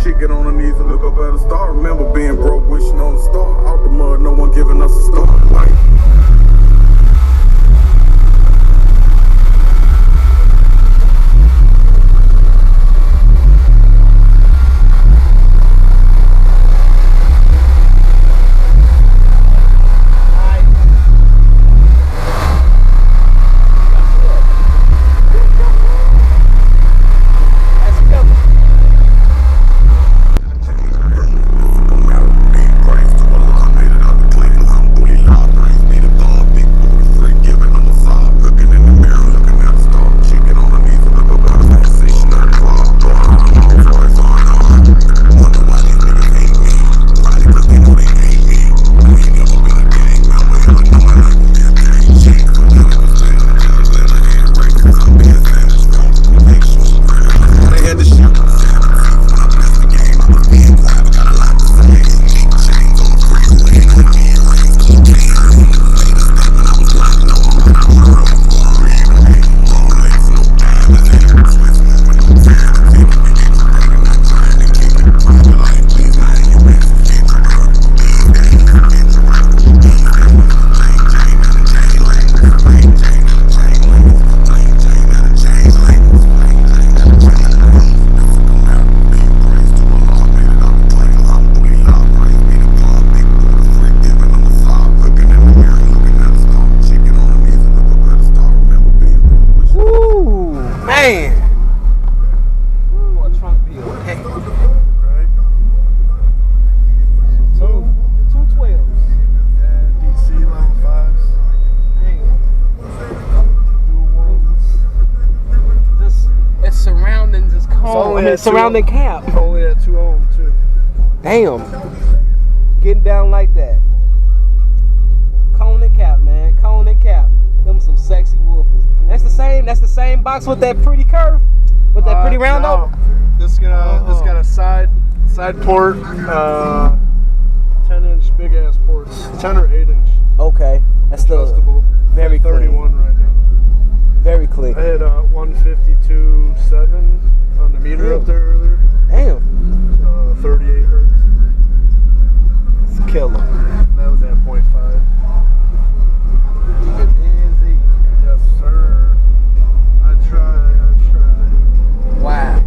chicken on her knees and look up at a star. Remember being broke, wishing on a star. Out the mud, no one giving us a star. Like, surrounding cap. Only at 2 ohms too. Damn. Getting down like that. Cone and cap, man. Cone and cap. Them some sexy woofers. That's the same box with that pretty curve? With that pretty round no. This got a side port, 10-inch big ass ports. 10 or 8-inch. Okay. That's adjustable. Very clean. 31 right now. Very clean. I had 152.7 on the meter up there earlier. Damn. 38 hertz. It's a killer. That was at 0.5. Easy. Yes, sir. I tried. Wow.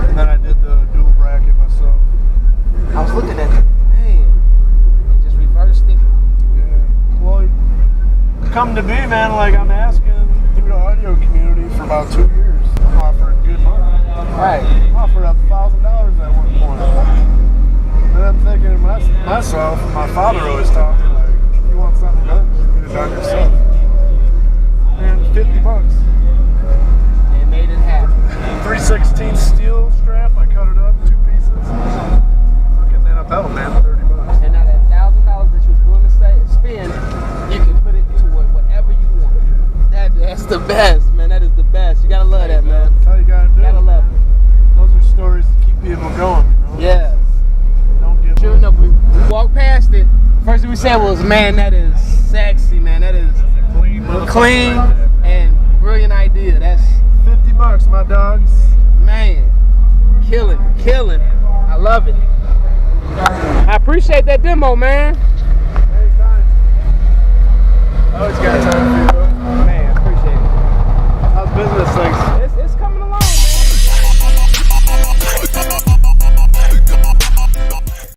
And then I did the dual bracket myself. I was looking at it. Man. And just reversed it. Yeah. Well, come to be, man, like I'm asking through the audio community for about 2 years. I'm offering good money. Right. I offered up $1,000 at one point. And I'm thinking to myself, my father always taught me, like, you want something done, get it done yourself. And $50. And made it happen. 3/16 steel strap, I cut it up, 2 pieces. And then a belt, man, $30. And now that $1,000 that you was willing to spend, you can put it to whatever you want. That's the best, man. That is the best. You gotta love that, man. That's how you gotta do it. Gotta love it. Those are stories that keep people going. You know? Yes. Don't give Sure up. enough, we walked past it. First thing we said was, man, that is sexy, man. That is clean and brilliant idea. That's $50, my dogs. Man, killing. I love it. I appreciate that demo, man. Anytime. I always got time.